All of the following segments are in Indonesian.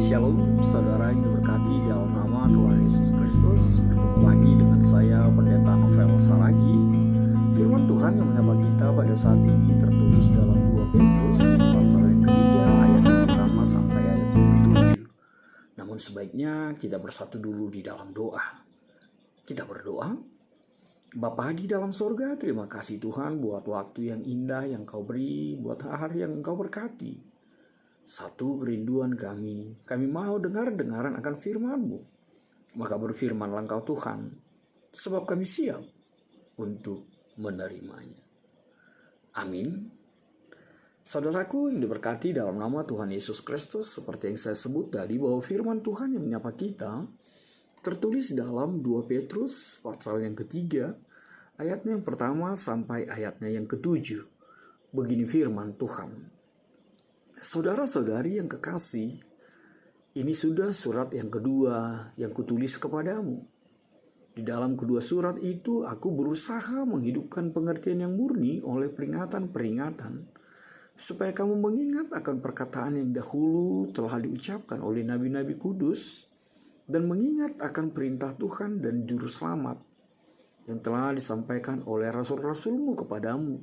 Shalom, saudara yang diberkati dalam nama Tuhan Yesus Kristus. Bertemu lagi dengan saya, Pendeta Novel Saragi. Firman Tuhan yang menyapa kita pada saat ini tertulis dalam 2 Petrus pasal yang ketiga ayat yang pertama sampai ayat yang ke-7. Namun sebaiknya kita bersatu dulu di dalam doa. Kita berdoa. Bapa di dalam sorga, terima kasih Tuhan buat waktu yang indah yang Kau beri, buat hari yang Engkau berkati. Satu kerinduan kami mau dengaran akan firman-Mu. Maka berfirmanlah Engkau Tuhan, sebab kami siap untuk menerimanya. Amin. Saudaraku yang diberkati dalam nama Tuhan Yesus Kristus, seperti yang saya sebut tadi bahwa firman Tuhan yang menyapa kita tertulis dalam 2 Petrus pasal yang ketiga, ayatnya yang pertama sampai ayatnya yang ke-7. Begini firman Tuhan. Saudara-saudari yang kekasih, ini sudah surat yang kedua yang kutulis kepadamu. Di dalam kedua surat itu aku berusaha menghidupkan pengertian yang murni oleh peringatan-peringatan, supaya kamu mengingat akan perkataan yang dahulu telah diucapkan oleh nabi-nabi kudus, dan mengingat akan perintah Tuhan dan juru selamat yang telah disampaikan oleh rasul-rasulmu kepadamu.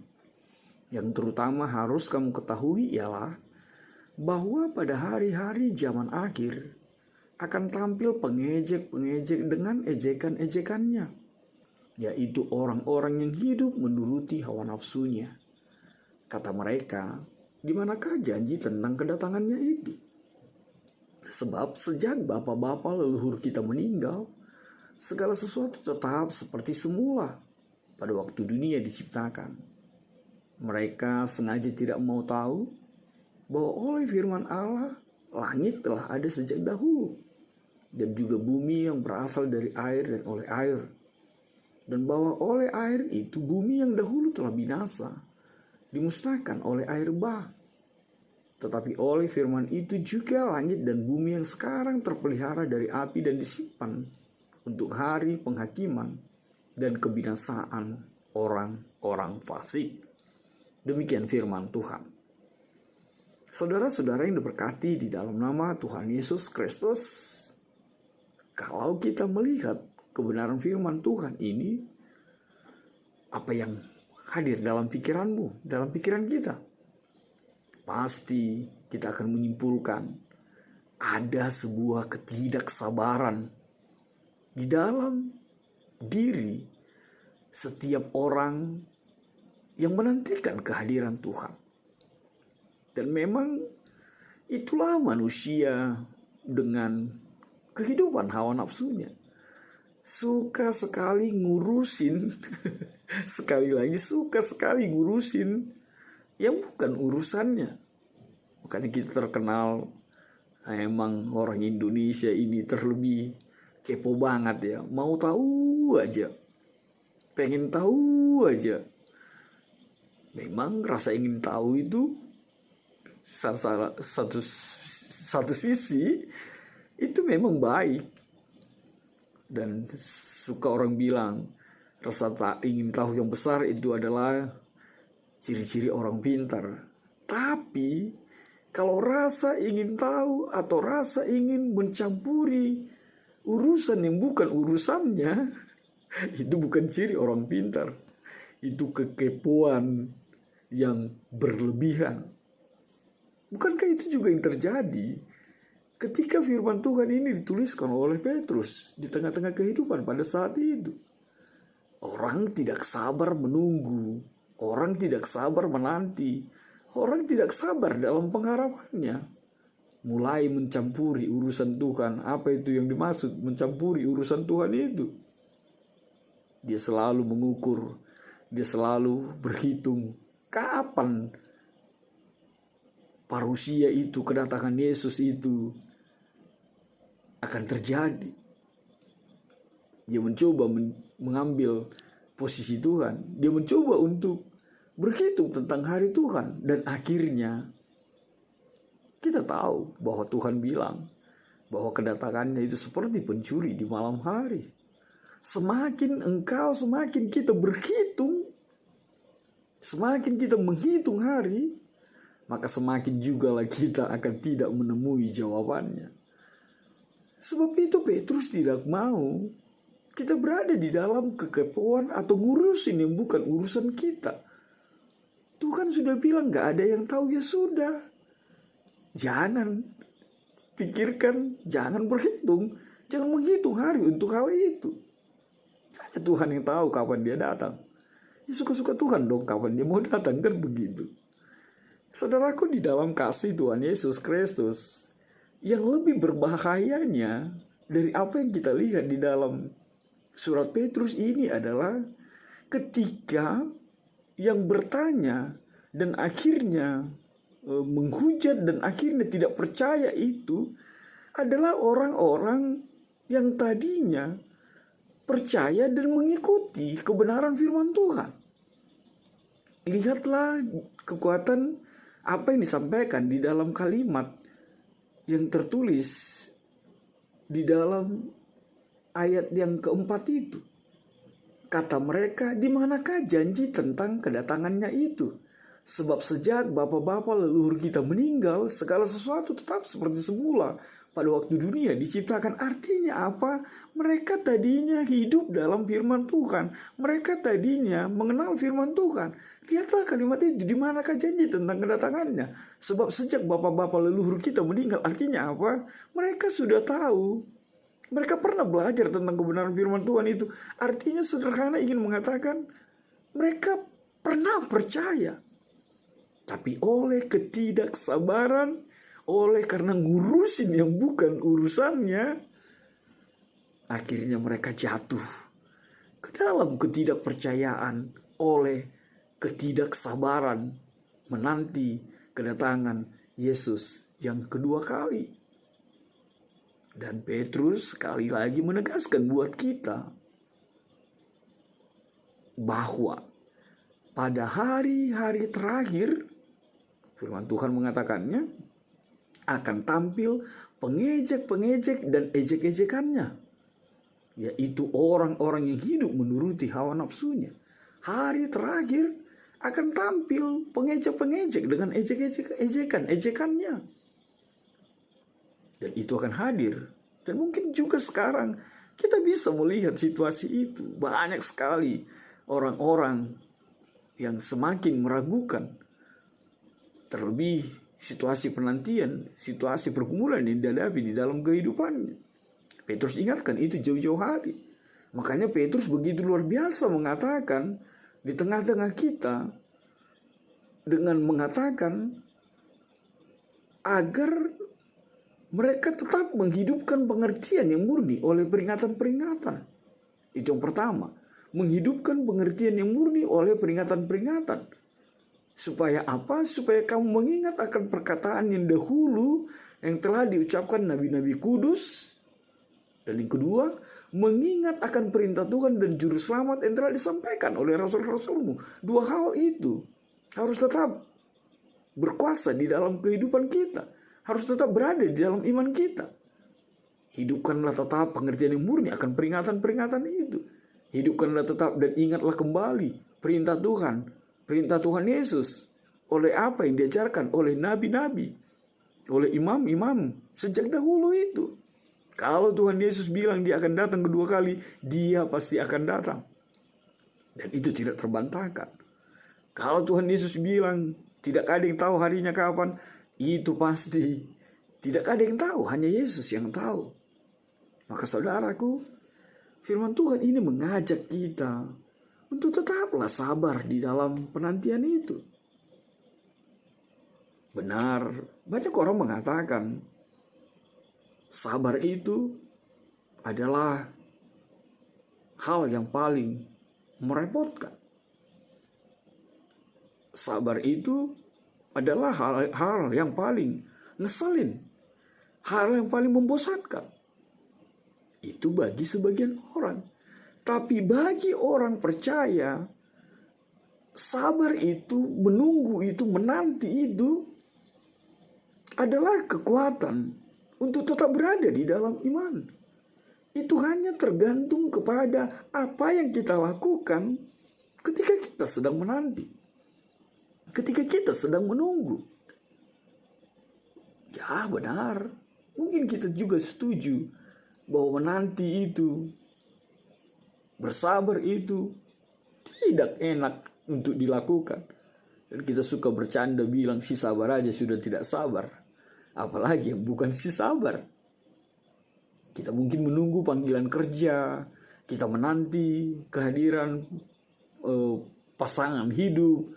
Yang terutama harus kamu ketahui ialah bahwa pada hari-hari zaman akhir akan tampil pengejek-pengejek dengan ejekan-ejekannya, yaitu orang-orang yang hidup menuruti hawa nafsunya. Kata mereka, di manakah janji tentang kedatangannya itu? Sebab sejak bapa-bapa leluhur kita meninggal, segala sesuatu tetap seperti semula pada waktu dunia diciptakan. Mereka sengaja tidak mau tahu bahwa oleh firman Allah, langit telah ada sejak dahulu, dan juga bumi yang berasal dari air dan oleh air. Dan bahwa oleh air itu bumi yang dahulu telah binasa, dimusnahkan oleh air bah. Tetapi oleh firman itu juga langit dan bumi yang sekarang terpelihara dari api dan disimpan untuk hari penghakiman dan kebinasaan orang-orang fasik. Demikian firman Tuhan. Saudara-saudara yang diberkati di dalam nama Tuhan Yesus Kristus, kalau kita melihat kebenaran firman Tuhan ini, apa yang hadir dalam pikiranmu, dalam pikiran kita? Pasti kita akan menyimpulkan ada sebuah ketidaksabaran di dalam diri setiap orang yang menantikan kehadiran Tuhan. Dan memang itulah manusia dengan kehidupan hawa nafsunya. Suka sekali ngurusin, sekali lagi suka sekali ngurusin yang bukan urusannya. Makanya kita terkenal, emang orang Indonesia ini terlebih kepo banget ya. Mau tahu aja, pengen tahu aja. Memang rasa ingin tahu itu satu sisi itu memang baik, dan suka orang bilang rasa tak ingin tahu yang besar itu adalah ciri-ciri orang pintar. Tapi kalau rasa ingin tahu atau rasa ingin mencampuri urusan yang bukan urusannya, itu bukan ciri orang pintar, itu kekepoan yang berlebihan. Bukankah itu juga yang terjadi ketika firman Tuhan ini dituliskan oleh Petrus di tengah-tengah kehidupan pada saat itu? Orang tidak sabar menunggu, orang tidak sabar menanti, orang tidak sabar dalam pengharapannya. Mulai mencampuri urusan Tuhan. Apa itu yang dimaksud mencampuri urusan Tuhan itu? Dia selalu mengukur, dia selalu berhitung kapan parusia itu, kedatangan Yesus itu akan terjadi. Dia mencoba mengambil posisi Tuhan. Dia mencoba untuk berhitung tentang hari Tuhan. Dan akhirnya kita tahu bahwa Tuhan bilang bahwa kedatangannya itu seperti pencuri di malam hari. Semakin kita berhitung, semakin kita menghitung hari, maka semakin juga lah kita akan tidak menemui jawabannya. Sebab itu Petrus tidak mau kita berada di dalam kekepoan atau ngurusin yang bukan urusan kita. Tuhan sudah bilang gak ada yang tahu, ya sudah. Jangan pikirkan, jangan berhitung, jangan menghitung hari untuk hal itu. Hanya Tuhan yang tahu kapan dia datang. Ya suka-suka Tuhan dong kapan dia mau datang, kan begitu. Saudaraku, di dalam kasih Tuhan Yesus Kristus, yang lebih berbahayanya dari apa yang kita lihat di dalam surat Petrus ini adalah ketika yang bertanya dan akhirnya menghujat dan akhirnya tidak percaya itu adalah orang-orang yang tadinya percaya dan mengikuti kebenaran firman Tuhan. Lihatlah kekuatan apa yang disampaikan di dalam kalimat yang tertulis di dalam ayat yang keempat itu. Kata mereka, di manakah janji tentang kedatangannya itu? Sebab sejak bapa-bapa leluhur kita meninggal, segala sesuatu tetap seperti semula pada waktu dunia diciptakan. Artinya apa? Mereka tadinya hidup dalam firman Tuhan. Mereka tadinya mengenal firman Tuhan. Lihatlah kalimat itu, di manakah janji tentang kedatangannya? Sebab sejak bapa-bapa leluhur kita meninggal. Artinya apa? Mereka sudah tahu. Mereka pernah belajar tentang kebenaran firman Tuhan itu. Artinya sederhana ingin mengatakan mereka pernah percaya. Tapi oleh ketidaksabaran, oleh karena ngurusin yang bukan urusannya, akhirnya mereka jatuh ke dalam ketidakpercayaan oleh ketidaksabaran menanti kedatangan Yesus yang kedua kali. Dan Petrus sekali lagi menegaskan buat kita bahwa pada hari-hari terakhir, firman Tuhan mengatakannya, akan tampil pengejek-pengejek dan ejek-ejekannya, yaitu orang-orang yang hidup menuruti hawa nafsunya. Hari terakhir akan tampil pengejek-pengejek dengan ejek-ejekan-ejekannya. Dan itu akan hadir. Dan mungkin juga sekarang kita bisa melihat situasi itu. Banyak sekali orang-orang yang semakin meragukan. Terlebih situasi penantian, situasi pergumulan yang dihadapi di dalam kehidupannya. Petrus ingatkan itu jauh-jauh hari. Makanya Petrus begitu luar biasa mengatakan di tengah-tengah kita dengan mengatakan agar mereka tetap menghidupkan pengertian yang murni oleh peringatan-peringatan. Itu yang pertama. Menghidupkan pengertian yang murni oleh peringatan-peringatan. Supaya apa? Supaya kamu mengingat akan perkataan yang dahulu yang telah diucapkan nabi-nabi kudus. Dan yang kedua, mengingat akan perintah Tuhan dan juru selamat yang telah disampaikan oleh rasul-rasulmu. Dua hal itu harus tetap berkuasa di dalam kehidupan kita. Harus tetap berada di dalam iman kita. Hidupkanlah tetap pengertian yang murni akan peringatan-peringatan itu. Hidupkanlah tetap dan ingatlah kembali perintah Tuhan Yesus oleh apa yang diajarkan oleh nabi-nabi, oleh imam-imam sejak dahulu itu. Kalau Tuhan Yesus bilang dia akan datang kedua kali, dia pasti akan datang. Dan itu tidak terbantahkan. Kalau Tuhan Yesus bilang tidak ada yang tahu harinya kapan, itu pasti tidak ada yang tahu, hanya Yesus yang tahu. Maka saudaraku, firman Tuhan ini mengajak kita untuk tetaplah sabar di dalam penantian itu. Benar, banyak orang mengatakan sabar itu adalah hal yang paling merepotkan. Sabar itu adalah hal yang paling ngeselin, hal yang paling membosankan. Itu bagi sebagian orang. Tapi bagi orang percaya, sabar itu, menunggu itu, menanti itu adalah kekuatan untuk tetap berada di dalam iman. Itu hanya tergantung kepada apa yang kita lakukan ketika kita sedang menanti. Ketika kita sedang menunggu. Ya benar, mungkin kita juga setuju bahwa menanti itu, bersabar itu tidak enak untuk dilakukan. Dan kita suka bercanda bilang si sabar aja sudah tidak sabar, apalagi yang bukan si sabar. Kita mungkin menunggu panggilan kerja, kita menanti kehadiran pasangan hidup,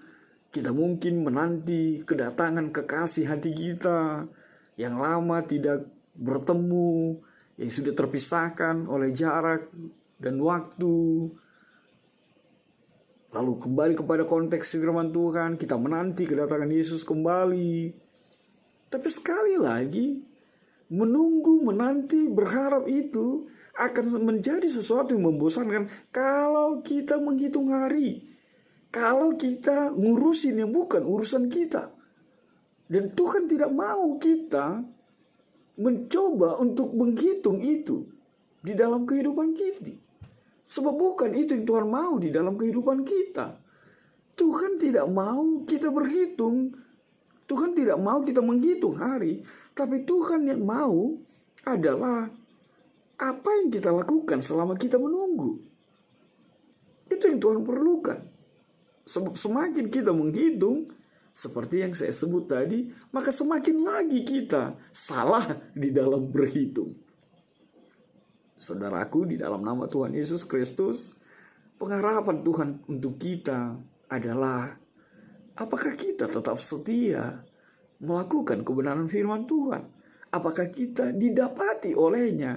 kita mungkin menanti kedatangan kekasih hati kita yang lama tidak bertemu, yang sudah terpisahkan oleh jarak dan waktu. Lalu kembali kepada konteks firman Tuhan, kita menanti kedatangan Yesus kembali. Tapi sekali lagi, menunggu, menanti, berharap itu akan menjadi sesuatu yang membosankan kalau kita menghitung hari, kalau kita ngurusin yang bukan urusan kita. Dan Tuhan tidak mau kita mencoba untuk menghitung itu di dalam kehidupan kita. Sebab bukan itu yang Tuhan mau di dalam kehidupan kita. Tuhan tidak mau kita berhitung. Tuhan tidak mau kita menghitung hari. Tapi Tuhan yang mau adalah apa yang kita lakukan selama kita menunggu. Itu yang Tuhan perlukan. Sebab semakin kita menghitung, seperti yang saya sebut tadi, maka semakin lagi kita salah di dalam berhitung. Saudaraku, di dalam nama Tuhan Yesus Kristus, pengharapan Tuhan untuk kita adalah apakah kita tetap setia melakukan kebenaran firman Tuhan? Apakah kita didapati olehnya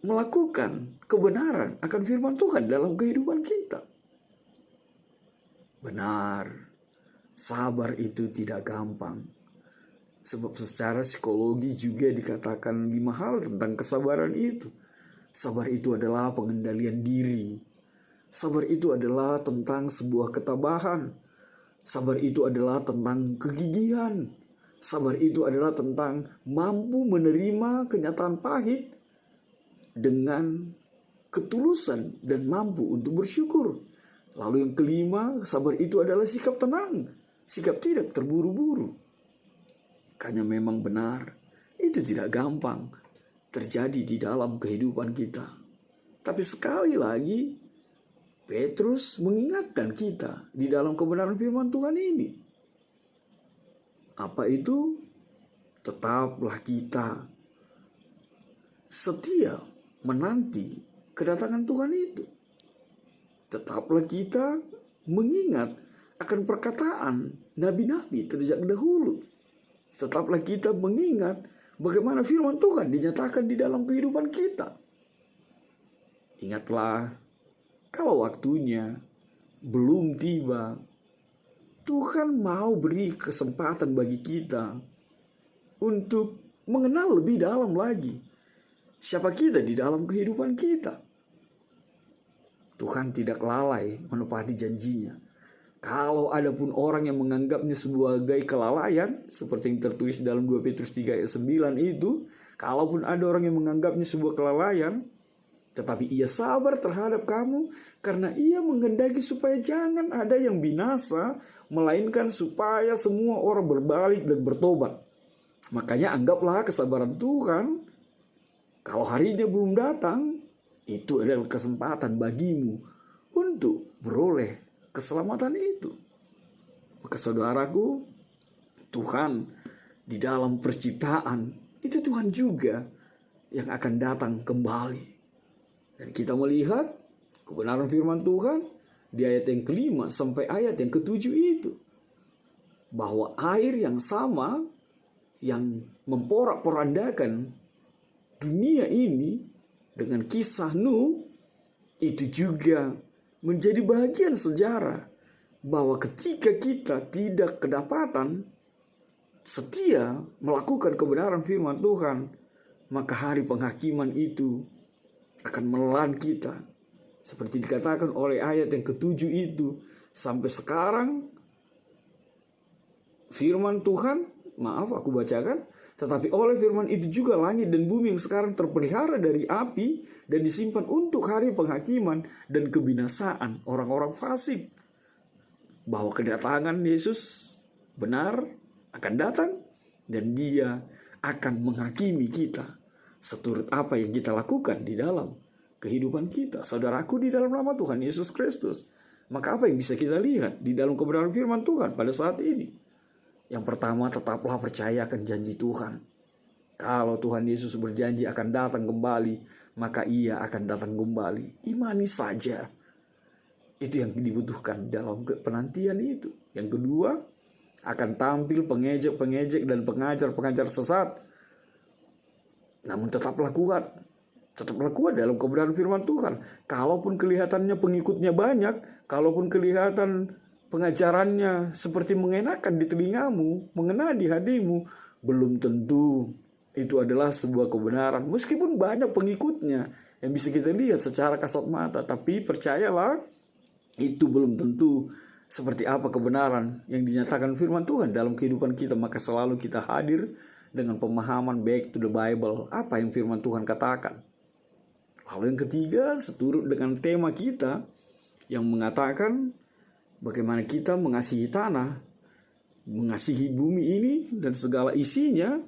melakukan kebenaran akan firman Tuhan dalam kehidupan kita? Benar, sabar itu tidak gampang. Sebab secara psikologi juga dikatakan 5 hal tentang kesabaran itu. Sabar itu adalah pengendalian diri. Sabar itu adalah tentang sebuah ketabahan. Sabar itu adalah tentang kegigihan. Sabar itu adalah tentang mampu menerima kenyataan pahit dengan ketulusan dan mampu untuk bersyukur. Lalu yang kelima, sabar itu adalah sikap tenang. Sikap tidak terburu-buru. Hanya memang benar, itu tidak gampang terjadi di dalam kehidupan kita. Tapi sekali lagi, Petrus mengingatkan kita di dalam kebenaran firman Tuhan ini. Apa itu? Tetaplah kita setia menanti kedatangan Tuhan itu. Tetaplah kita mengingat akan perkataan nabi-nabi sejak dahulu. Tetaplah kita mengingat bagaimana firman Tuhan dinyatakan di dalam kehidupan kita. Ingatlah, kalau waktunya belum tiba, Tuhan mau beri kesempatan bagi kita untuk mengenal lebih dalam lagi siapa kita di dalam kehidupan kita. Tuhan tidak lalai menepati janjinya. Kalau ada pun orang yang menganggapnya sebagai kelalaian, seperti yang tertulis dalam 2 Petrus 3 ayat 9 itu, kalaupun ada orang yang menganggapnya sebuah kelalaian, tetapi ia sabar terhadap kamu, karena ia menghendaki supaya jangan ada yang binasa, melainkan supaya semua orang berbalik dan bertobat. Makanya anggaplah kesabaran Tuhan, kalau harinya belum datang, itu adalah kesempatan bagimu untuk beroleh keselamatan itu. Maka saudaraku, Tuhan di dalam perciptaan itu Tuhan juga yang akan datang kembali. Dan kita melihat kebenaran firman Tuhan di ayat yang kelima sampai ayat yang ketujuh itu, bahwa air yang sama yang memporak-porandakan dunia ini dengan kisah Nuh itu juga menjadi bagian sejarah bahwa ketika kita tidak kedapatan setia melakukan kebenaran firman Tuhan, maka hari penghakiman itu akan menelan kita. Seperti dikatakan oleh ayat yang ketujuh itu, sampai sekarang firman Tuhan, maaf aku bacakan, tetapi oleh firman itu juga langit dan bumi yang sekarang terpelihara dari api dan disimpan untuk hari penghakiman dan kebinasaan orang-orang fasik. Bahwa kedatangan Yesus benar akan datang dan dia akan menghakimi kita seturut apa yang kita lakukan di dalam kehidupan kita. Saudaraku, di dalam nama Tuhan Yesus Kristus, maka apa yang bisa kita lihat di dalam kebenaran firman Tuhan pada saat ini? Yang pertama, tetaplah percaya akan janji Tuhan. Kalau Tuhan Yesus berjanji akan datang kembali, maka ia akan datang kembali. Imani saja. Itu yang dibutuhkan dalam penantian itu. Yang kedua, akan tampil pengejek-pengejek dan pengajar-pengajar sesat. Namun tetaplah kuat. Tetaplah kuat dalam kebenaran firman Tuhan. Kalaupun kelihatannya pengikutnya banyak, kalaupun kelihatan pengajarannya seperti mengenakan di telingamu, mengena di hatimu, belum tentu itu adalah sebuah kebenaran. Meskipun banyak pengikutnya yang bisa kita lihat secara kasat mata, tapi percayalah, itu belum tentu seperti apa kebenaran yang dinyatakan firman Tuhan dalam kehidupan kita. Maka selalu kita hadir dengan pemahaman back to the Bible, apa yang firman Tuhan katakan. Lalu yang ketiga, seturut dengan tema kita yang mengatakan bagaimana kita mengasihi tanah, mengasihi bumi ini dan segala isinya,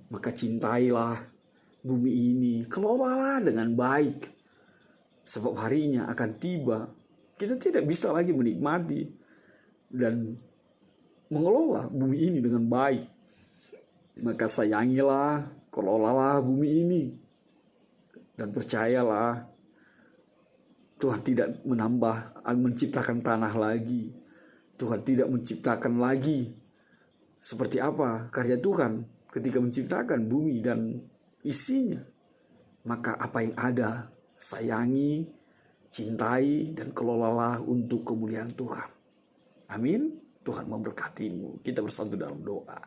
maka cintailah bumi ini, kelolalah dengan baik. Sebab harinya akan tiba, kita tidak bisa lagi menikmati dan mengelola bumi ini dengan baik. Maka sayangilah, kelolalah bumi ini. Dan percayalah, Tuhan tidak menciptakan tanah lagi. Tuhan tidak menciptakan lagi seperti apa karya Tuhan ketika menciptakan bumi dan isinya. Maka apa yang ada, sayangi, cintai, dan kelolalah untuk kemuliaan Tuhan. Amin. Tuhan memberkatimu. Kita bersatu dalam doa.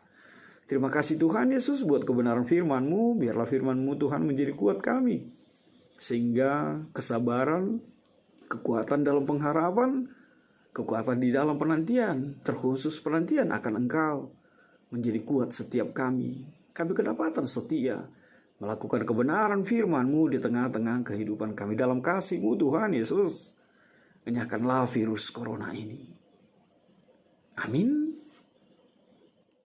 Terima kasih Tuhan Yesus buat kebenaran firman-Mu. Biarlah firman-Mu Tuhan menjadi kuat kami. Sehingga kesabaran, kekuatan dalam pengharapan, kekuatan di dalam penantian, terkhusus penantian akan Engkau, menjadi kuat setiap kami. Kami kedapatan setia melakukan kebenaran firman-Mu di tengah-tengah kehidupan kami. Dalam kasih-Mu Tuhan Yesus, enyahkanlah virus corona ini. Amin.